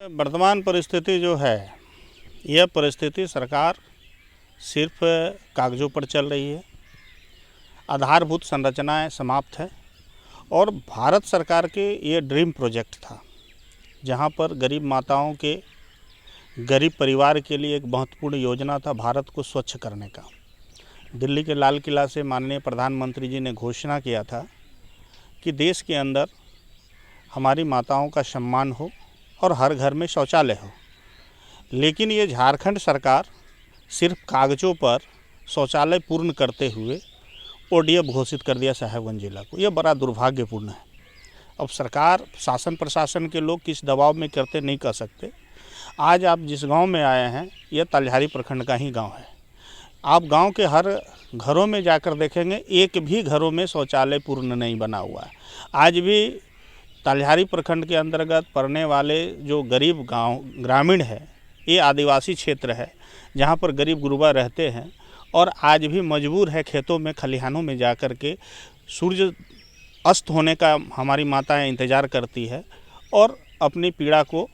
वर्तमान परिस्थिति जो है, यह परिस्थिति सरकार सिर्फ कागज़ों पर चल रही है। आधारभूत संरचनाएं समाप्त है और भारत सरकार के ये ड्रीम प्रोजेक्ट था, जहां पर गरीब माताओं के, गरीब परिवार के लिए एक महत्वपूर्ण योजना था भारत को स्वच्छ करने का। दिल्ली के लाल किला से माननीय प्रधानमंत्री जी ने घोषणा किया था कि देश के अंदर हमारी माताओं का सम्मान हो और हर घर में शौचालय हो। लेकिन ये झारखंड सरकार सिर्फ कागज़ों पर शौचालय पूर्ण करते हुए ओडीएफ घोषित कर दिया साहेबगंज जिला को। यह बड़ा दुर्भाग्यपूर्ण है। अब सरकार, शासन प्रशासन के लोग किस दबाव में करते नहीं कर सकते। आज आप जिस गांव में आए हैं, यह तल्हारी प्रखंड का ही गांव है। आप गांव के हर घरों में जाकर देखेंगे, एक भी घरों में शौचालय पूर्ण नहीं बना हुआ है। आज भी तल्हारी प्रखंड के अंतर्गत पड़ने वाले जो गरीब गांव, ग्रामीण है, ये आदिवासी क्षेत्र है जहां पर गरीब गुरबा रहते हैं और आज भी मजबूर है खेतों में, खलिहानों में जाकर के सूर्य अस्त होने का हमारी माताएं इंतज़ार करती है और अपनी पीड़ा को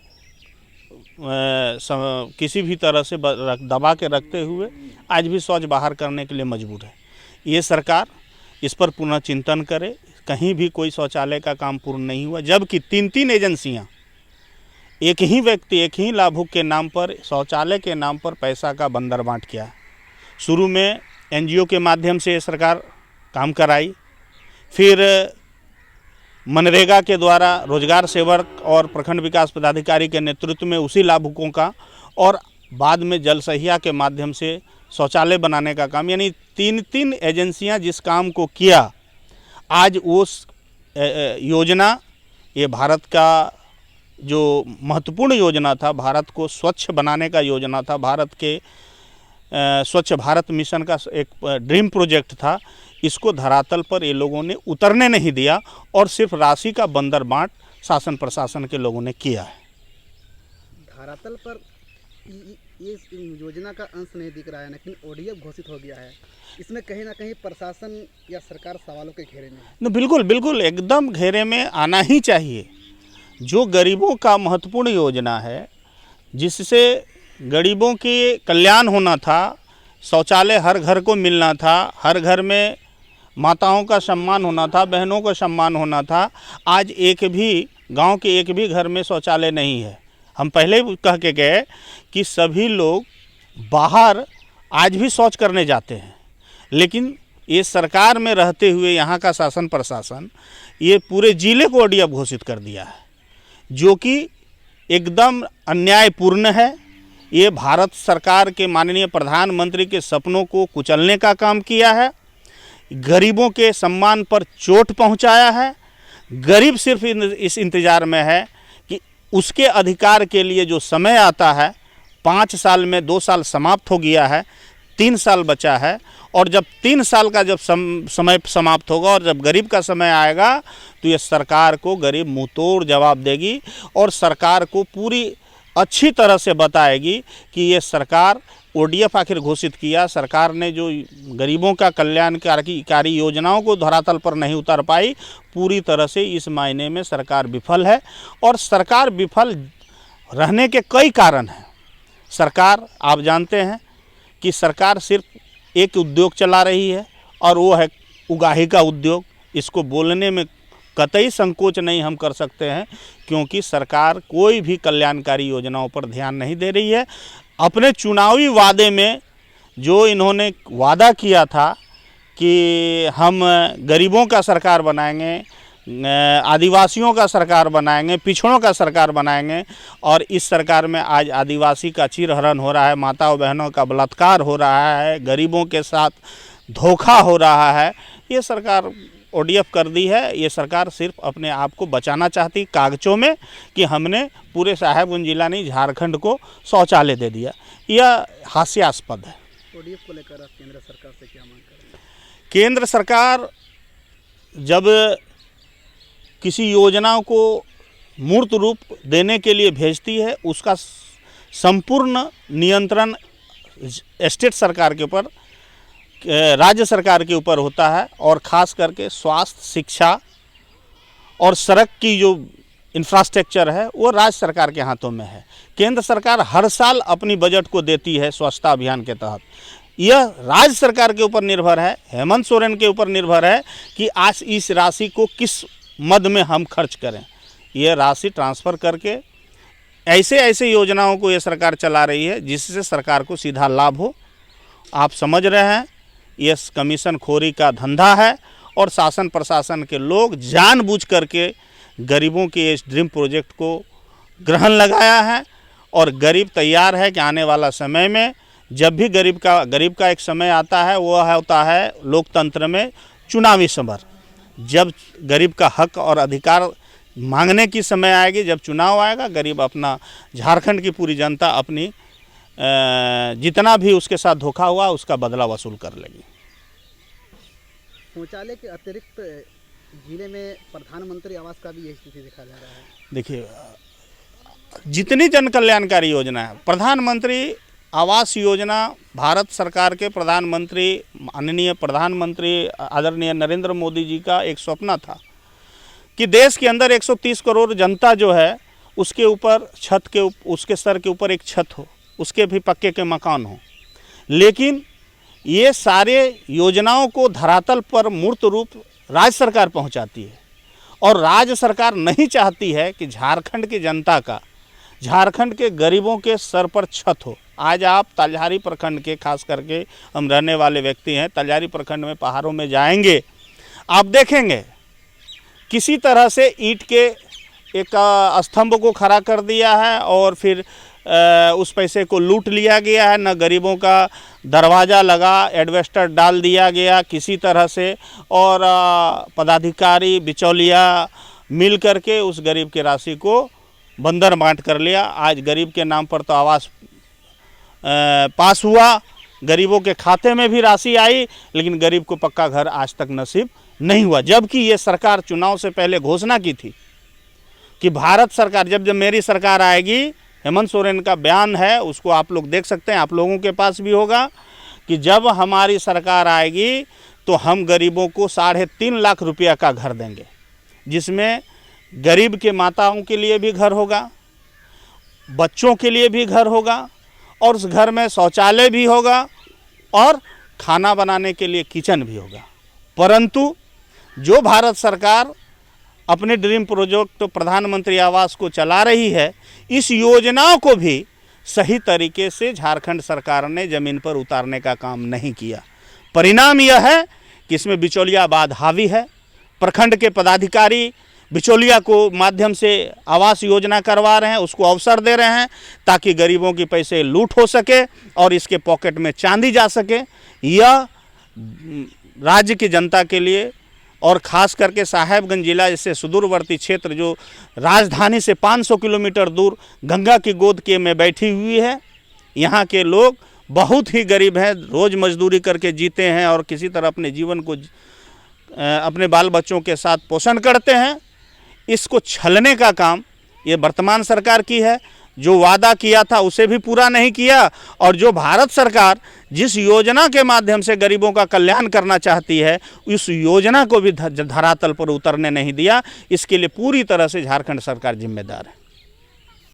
किसी भी तरह से दबा के रखते हुए आज भी शौच बाहर करने के लिए मजबूर है। ये सरकार इस पर पुनः चिंतन करे। कहीं भी कोई शौचालय का काम पूर्ण नहीं हुआ, जबकि तीन एजेंसियां एक ही व्यक्ति, एक ही लाभुक के नाम पर, शौचालय के नाम पर पैसा का बंदर बांट किया। शुरू में एनजीओ के माध्यम से सरकार काम कराई, फिर मनरेगा के द्वारा रोजगार सेवक और प्रखंड विकास पदाधिकारी के नेतृत्व में उसी लाभुकों का, और बाद में जल सहिया के माध्यम से शौचालय बनाने का काम, यानी तीन एजेंसियां जिस काम को किया, आज उस योजना, ये भारत का जो महत्वपूर्ण योजना था, भारत को स्वच्छ बनाने का योजना था, भारत के स्वच्छ भारत मिशन का एक ड्रीम प्रोजेक्ट था, इसको धरातल पर ये लोगों ने उतरने नहीं दिया और सिर्फ राशि का बंदर बांट शासन प्रशासन के लोगों ने किया है। धरातल पर ये योजना का अंश नहीं दिख रहा है, लेकिन ओडीएफ घोषित हो गया है। इसमें कहीं ना कहीं प्रशासन या सरकार सवालों के घेरे में है। बिल्कुल बिल्कुल, एकदम घेरे में आना ही चाहिए। जो गरीबों का महत्वपूर्ण योजना है, जिससे गरीबों के कल्याण होना था, शौचालय हर घर को मिलना था, हर घर में माताओं का सम्मान होना था, बहनों का सम्मान होना था, आज एक भी गांव के एक भी घर में शौचालय नहीं है। हम पहले ही कह के गए कि सभी लोग बाहर आज भी शौच करने जाते हैं, लेकिन ये सरकार में रहते हुए यहाँ का शासन प्रशासन ये पूरे जिले को ओडीएफ घोषित कर दिया है, जो कि एकदम अन्यायपूर्ण है। ये भारत सरकार के माननीय प्रधानमंत्री के सपनों को कुचलने का काम किया है, गरीबों के सम्मान पर चोट पहुंचाया है। गरीब सिर्फ इस इंतज़ार में है कि उसके अधिकार के लिए जो समय आता है, 5 साल में 2 साल समाप्त हो गया है, 3 साल बचा है, और जब 3 साल का जब समय समाप्त होगा और जब गरीब का समय आएगा तो ये सरकार को गरीब मुंहतोड़ जवाब देगी और सरकार को पूरी अच्छी तरह से बताएगी कि ये सरकार ओडीएफ आखिर घोषित किया, सरकार ने जो गरीबों का कल्याणकारी योजनाओं को धरातल पर नहीं उतार पाई, पूरी तरह से इस मायने में सरकार विफल है। और सरकार विफल रहने के कई कारण हैं। सरकार, आप जानते हैं कि सरकार सिर्फ एक उद्योग चला रही है और वो है उगाही का उद्योग। इसको बोलने में कतई संकोच नहीं हम कर सकते हैं, क्योंकि सरकार कोई भी कल्याणकारी योजनाओं पर ध्यान नहीं दे रही है। अपने चुनावी वादे में जो इन्होंने वादा किया था कि हम गरीबों का सरकार बनाएंगे, आदिवासियों का सरकार बनाएंगे, पिछड़ों का सरकार बनाएंगे, और इस सरकार में आज आदिवासी का चीरहरण हो रहा है, माताओं बहनों का बलात्कार हो रहा है, गरीबों के साथ धोखा हो रहा है। ये सरकार ओडीएफ कर दी है। ये सरकार सिर्फ अपने आप को बचाना चाहती कागजों में कि हमने पूरे साहेबगंज जिला नहीं, झारखंड को शौचालय दे दिया। यह हास्यास्पद है। ओडीएफ को लेकर आप केंद्र सरकार से क्या मांग करेंगे? केंद्र सरकार जब किसी योजना को मूर्त रूप देने के लिए भेजती है, उसका संपूर्ण नियंत्रण स्टेट सरकार के ऊपर, राज्य सरकार के ऊपर होता है, और ख़ास करके स्वास्थ्य, शिक्षा और सड़क की जो इंफ्रास्ट्रक्चर है वो राज्य सरकार के हाथों में है। केंद्र सरकार हर साल अपनी बजट को देती है स्वच्छता अभियान के तहत। यह राज्य सरकार के ऊपर निर्भर है, हेमंत सोरेन के ऊपर निर्भर है कि आज इस राशि को किस मद में हम खर्च करें। यह राशि ट्रांसफ़र करके ऐसे ऐसे योजनाओं को यह सरकार चला रही है जिससे सरकार को सीधा लाभ हो। आप समझ रहे हैं ये कमीशन खोरी का धंधा है और शासन प्रशासन के लोग जानबूझ करके गरीबों के इस ड्रीम प्रोजेक्ट को ग्रहण लगाया है। और गरीब तैयार है कि आने वाला समय में जब भी गरीब का एक समय आता है वो होता है लोकतंत्र में चुनावी समर। जब गरीब का हक और अधिकार मांगने की समय आएगी, जब चुनाव आएगा, गरीब अपना झारखंड की पूरी जनता अपनी जितना भी उसके साथ धोखा हुआ उसका बदला वसूल कर लेगी। शौचालय के अतिरिक्त जिले में प्रधानमंत्री आवास का भी यही स्थिति देखा जा रहा है। देखिए, जितनी जन कल्याणकारी योजना है, प्रधानमंत्री आवास योजना भारत सरकार के प्रधानमंत्री माननीय प्रधानमंत्री आदरणीय नरेंद्र मोदी जी का एक सपना था कि देश के अंदर 130 करोड़ जनता जो है उसके ऊपर उसके सर के ऊपर एक छत हो, उसके भी पक्के के मकान हो। लेकिन ये सारे योजनाओं को धरातल पर मूर्त रूप राज्य सरकार पहुंचाती है और राज्य सरकार नहीं चाहती है कि झारखंड की जनता का, झारखंड के गरीबों के सर पर छत हो। आज आप तलझारी प्रखंड के, खास करके हम रहने वाले व्यक्ति हैं, तलझारी प्रखंड में पहाड़ों में जाएंगे, आप देखेंगे किसी तरह से ईंट के एक स्तंभ को खड़ा कर दिया है और फिर उस पैसे को लूट लिया गया है। न गरीबों का दरवाज़ा लगा, एडवेस्टर डाल दिया गया किसी तरह से, और पदाधिकारी बिचौलिया मिल करके उस गरीब की राशि को बंदर बांट कर लिया। आज गरीब के नाम पर तो आवास पास हुआ, गरीबों के खाते में भी राशि आई, लेकिन गरीब को पक्का घर आज तक नसीब नहीं हुआ। जबकि ये सरकार चुनाव से पहले घोषणा की थी कि भारत सरकार, जब मेरी सरकार आएगी, हेमंत सोरेन का बयान है, उसको आप लोग देख सकते हैं, आप लोगों के पास भी होगा, कि जब हमारी सरकार आएगी तो हम गरीबों को 3.5 लाख रुपया का घर देंगे, जिसमें गरीब के माताओं के लिए भी घर होगा, बच्चों के लिए भी घर होगा, और उस घर में शौचालय भी होगा और खाना बनाने के लिए किचन भी होगा। परंतु जो भारत सरकार अपने ड्रीम प्रोजेक्ट प्रधानमंत्री आवास को चला रही है, इस योजनाओं को भी सही तरीके से झारखंड सरकार ने ज़मीन पर उतारने का काम नहीं किया। परिणाम यह है कि इसमें बिचौलियाबाद हावी है। प्रखंड के पदाधिकारी बिचौलिया को माध्यम से आवास योजना करवा रहे हैं, उसको अवसर दे रहे हैं ताकि गरीबों के पैसे लूट हो सके और इसके पॉकेट में चांदी जा सके। यह राज्य की जनता के लिए और ख़ास करके साहेबगंज जिला जैसे सुदूरवर्ती क्षेत्र जो राजधानी से 500 किलोमीटर दूर गंगा की गोद के में बैठी हुई है, यहाँ के लोग बहुत ही गरीब हैं, रोज़ मजदूरी करके जीते हैं और किसी तरह अपने जीवन को अपने बाल बच्चों के साथ पोषण करते हैं। इसको छलने का काम ये वर्तमान सरकार की है। जो वादा किया था उसे भी पूरा नहीं किया, और जो भारत सरकार जिस योजना के माध्यम से गरीबों का कल्याण करना चाहती है उस योजना को भी धरातल पर उतरने नहीं दिया। इसके लिए पूरी तरह से झारखंड सरकार जिम्मेदार है।